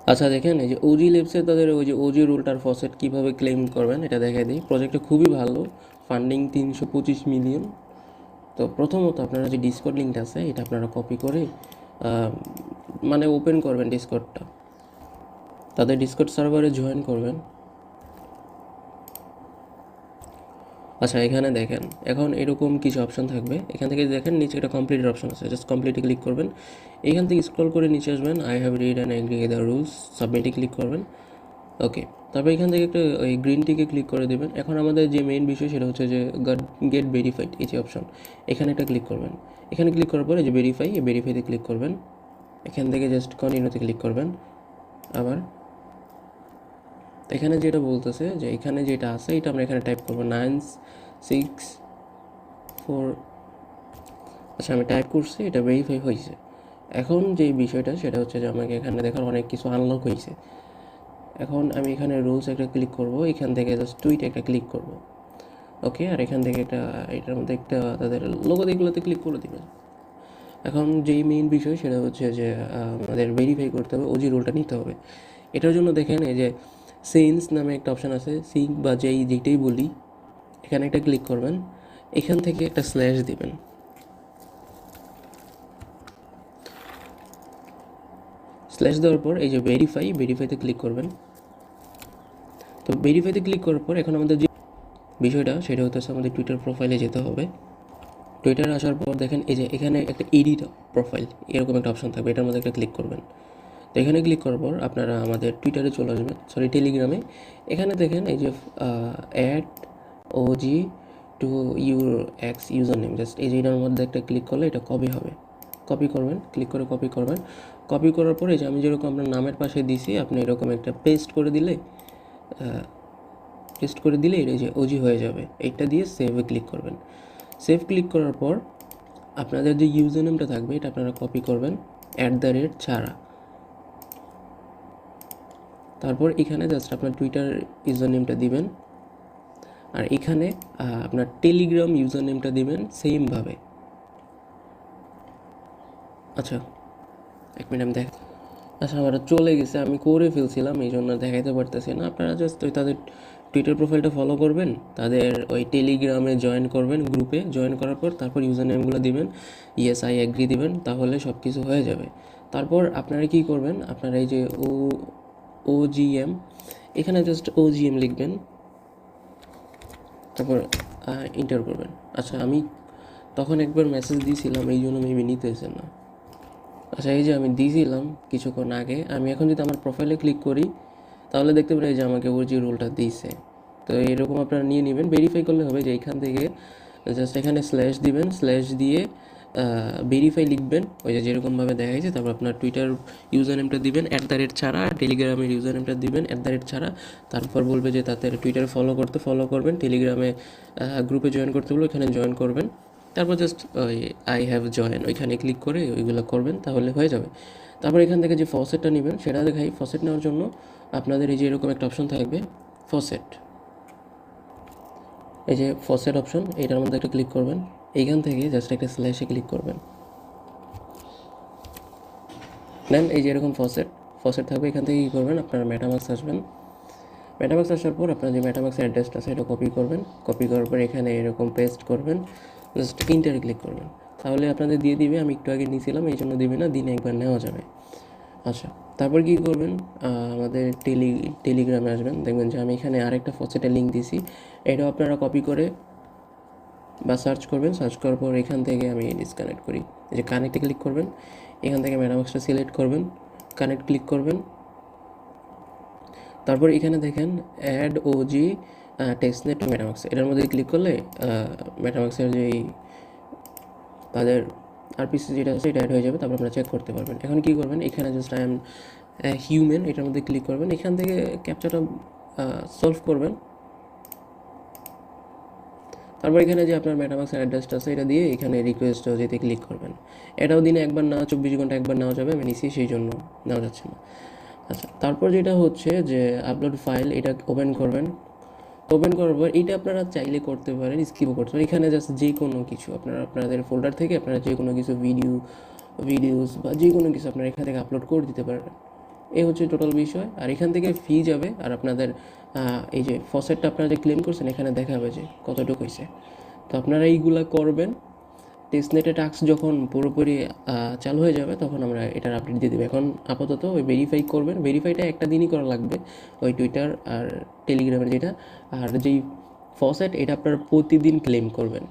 আচ্ছা দেখেন, এই যে ওজি ল্যাবসে তাদের ওই যে ওজি রুলটার ফসেট কীভাবে ক্লেম করবেন এটা দেখাই দিই। প্রজেক্টটা খুবই ভালো, ফান্ডিং 325 মিলিয়ন। তো প্রথমত আপনারা যে ডিসকর্ড লিঙ্কটা আছে এটা আপনারা কপি করে মানে ওপেন করবেন ডিসকর্ডটা, তাদের ডিসকর্ড সার্ভারে জয়েন করবেন। আচ্ছা এখানে দেখেন, এখন এরকম কিছু অপশান থাকবে, এখান থেকে দেখেন নিচে একটা কমপ্লিটের অপশান আছে, জাস্ট কমপ্লিটে ক্লিক করবেন। এখান থেকে স্ক্রল করে নিচে আসবেন, I have read and agree the rules, সাবমিটে ক্লিক করবেন। ওকে, তারপর এখান থেকে একটা ওই গ্রিন টিকে ক্লিক করে দেবেন। এখন আমাদের যে মেইন বিষয় সেটা হচ্ছে যে গেট ভেরিফাইড, এই যে অপশন, এখানে একটা ক্লিক করবেন। এখানে ক্লিক করার পরে যে ভেরিফাই, এই ভেরিফাইতে ক্লিক করবেন। এখান থেকে জাস্ট কন্টিনিউতে ক্লিক করবেন। আবার এখানে যেটা বলতেছে যে এখানে যেটা আছে এটা আমরা এখানে টাইপ করবো 964। আচ্ছা আমি টাইপ করছি, এটা ভেরিফাই হয়েছে। এখন যে বিষয়টা সেটা হচ্ছে যে আমাকে এখানে দেখার অনেক কিছু আনলক হয়েছে। এখন আমি এখানে রুলস একটা ক্লিক করব, এখান থেকে জাস্ট টুইট একটা ক্লিক করব। ওকে, আর এখান থেকে একটা এটার মধ্যে একটা তাদের লোগো এগুলোতে ক্লিক করে দেবেন। এখন যেই মেইন বিষয় সেটা হচ্ছে যে আমাদের ভেরিফাই করতে হবে, ওজি রোলটা নিতে হবে। এটার জন্য দেখেন এই যে সিন্স নামে একটা অপশান আছে, সিঙ্ক বা যেটাই বলি, এখানে একটা ক্লিক করবেন। এখান থেকে একটা স্ল্যাশ দিবেন। স্ল্যাশ দেওয়ার পর এই যে ভেরিফাইতে ক্লিক করবেন। তো ভেরিফাইতে ক্লিক করার পর এখন আমাদের যে বিষয়টা সেটা হচ্ছে আমাদের টুইটার প্রোফাইলে যেতে হবে। টুইটারে আসার পর দেখেন এই যে এখানে একটা এডিট প্রোফাইল এরকম একটা অপশন থাকবে, এটার মধ্যে একটা ক্লিক করবেন। তো এখানে ক্লিক করার পর আপনারা আমাদের টুইটারে চলে আসবেন, টেলিগ্রামে। এখানে দেখেন এই যে add OG to your X username, just এই যে এটার মধ্যে একটা ক্লিক করলে এটা কপি হবে। কপি করবেন, ক্লিক করে কপি করবেন। কপি করার পরে যে আমি যেরকম আপনার নামের পাশে দিছি আপনি এরকম একটা পেস্ট করে দিলে এই যে ওজি হয়ে যাবে। এইটা দিয়ে সেভে ক্লিক করবেন। সেভ ক্লিক করার পর আপনাদের যে ইউজার নেমটা থাকবে এটা আপনারা কপি করবেন, @ছাড়া। তারপর এখানে জাস্ট আপনার টুইটার ইউজার নেমটা দিবেন, আর এখানে আপনার টেলিগ্রাম ইউজার নেমটা দিবেন সেমভাবে। আচ্ছা এক মিনিট আমি দেখ, আচ্ছা আমার চলে গেছে, আমি করে ফেলছিলাম এই জন্য দেখাইতে পারতেছি না। আপনারা জাস্ট ওই তাদের টুইটার প্রোফাইলটা ফলো করবেন, তাদের ওই টেলিগ্রামে জয়েন করবেন, গ্রুপে জয়েন করার পর তারপর ইউজার নেমগুলো দিবেন, ইয়েস আই এগ্রি দিবেন, তাহলে সব কিছু হয়ে যাবে। তারপর আপনারা কি করবেন, আপনারা এই যে ওজিএম, এখানে জাস্ট ওজিএম লিখবেন, তারপর এন্টার করবেন। আচ্ছা আমি তখন একবার মেসেজ দিয়েছিলাম এই জন্য মেবি নিতেছে না। আচ্ছা এই যে আমি দিয়েছিলাম কিছুক্ষণ আগে, আমি এখন যদি আমার প্রোফাইলে ক্লিক করি তাহলে দেখতে পারি যে আমাকে ওর যে রোলটা দিয়েছে। তো এরকম আপনারা নিয়ে নেবেন। ভেরিফাই করলে হবে যে এখান থেকে জাস্ট এখানে স্ল্যাশ দিবেন, স্ল্যাশ দিয়ে ভেরিফাই লিখবেন ওই যে যেরকমভাবে দেখাইছে। তারপর আপনার টুইটার ইউজার নেমটা দিবেন @ছাড়া, টেলিগ্রামের ইউজার নেমটা দিবেন @ছাড়া। তারপর বলবে যে তাদের টুইটারে ফলো করবেন, টেলিগ্রামে গ্রুপে জয়েন করতে বলবো, এখানে জয়েন করবেন। তারপর জাস্ট ওই আই হ্যাভ জয়েন ওইখানে ক্লিক করে ওইগুলো করবেন, তাহলে হয়ে যাবে। তারপর এখান থেকে যে ফসেটটা নেবেন সেটা দেখাই। ফসেট নেওয়ার জন্য আপনাদের এই যে এরকম একটা অপশন থাকবে ফসেট, এই যে ফসেট অপশন, এইটার মধ্যে একটা ক্লিক করবেন। এইখান থেকে জাস্ট একটা স্ল্যাশে ক্লিক করবেন, দেন এই যে এরকম ফসেট থাকবে। এখান থেকে কী করবেন, আপনারা মেটামাক্স আসবেন। মেটামাক্স আসার পর আপনার যে মেটামাক্সের অ্যাড্রেসটা আছে এটা কপি করবেন। কপি করার পর এখানে এরকম পেস্ট করবেন, জাস্ট ইন্টারে ক্লিক করবেন, তাহলে আপনাদের দিয়ে দিবে। আমি একটু আগে নিয়েছিলাম এই জন্য দিবে না, দিনে একবার নেওয়া যাবে। আচ্ছা তারপর কী করবেন, আমাদের টেলিগ্রামে আসবেন। দেখবেন যে আমি এখানে আরেকটা ফসেটের লিঙ্ক দিছি, এটাও আপনারা কপি করে বা সার্চ করবেন। সার্চ করার পর এখান থেকে আমি ডিসকানেক্ট করি, এই যে কানেক্টে ক্লিক করবেন। এখান থেকে মেটামাক্সটা সিলেক্ট করবেন, কানেক্ট ক্লিক করবেন। তারপর এখানে দেখেন অ্যাড ওজি টেক্সটনেট টু মেটামাক্স, এটার মধ্যে ক্লিক করলে মেটামাক্সের যেই তাদের আরপিসি যেটা আছে এটা অ্যাড হয়ে যাবে। তারপর আপনারা চেক করতে পারবেন। এখন কী করবেন, এখানে জাস্ট আই এম হিউম্যান এটার মধ্যে ক্লিক করবেন। এখান থেকে ক্যাপচাটা সলভ করবেন। তারপর এখানে যে আপনার মেটামাক্সের অ্যাড্রেসটা আছে এটা দিয়ে এখানে রিকোয়েস্ট যেতে ক্লিক করবেন। এটাও দিনে একবার না 24 ঘন্টা একবার নেওয়া যাবে, আমি নিছি সেই জন্য নেওয়া যাচ্ছে না। আচ্ছা তারপর যেটা হচ্ছে যে আপলোড ফাইল, এটা ওপেন করবেন। ওপেন করার পর এটা আপনারা চাইলে করতে পারেন, স্কিপও করতে পারেন। এখানে জাস্ট যে কোনো কিছু আপনারা আপনাদের ফোল্ডার থেকে আপনারা যে কোনো কিছু ভিডিওস বা যে কোনো কিছু আপনারা এখান থেকে আপলোড করে দিতে পারেন। এই হচ্ছে টোটাল বিষয়। আর এখান থেকে ফি যাবে, আর আপনাদের এই যে ফসেটটা আপনারা যে ক্লেম করছেন এখানে দেখাবে যে কতটুকু হয়েছে। তো আপনারা এইগুলা করবেন। টেস্টনেটে টাস্ক যখন পুরোপুরি চালু হয়ে যাবে তখন আমরা এটার আপডেট দিয়ে দেবো। এখন আপাতত ওই ভেরিফাই করবেন, ভেরিফাইটা একটা দিনই করা লাগবে, ওই টুইটার আর টেলিগ্রামের যেটা। আর যেই ফসেট এটা আপনারা প্রতিদিন ক্লেম করবেন।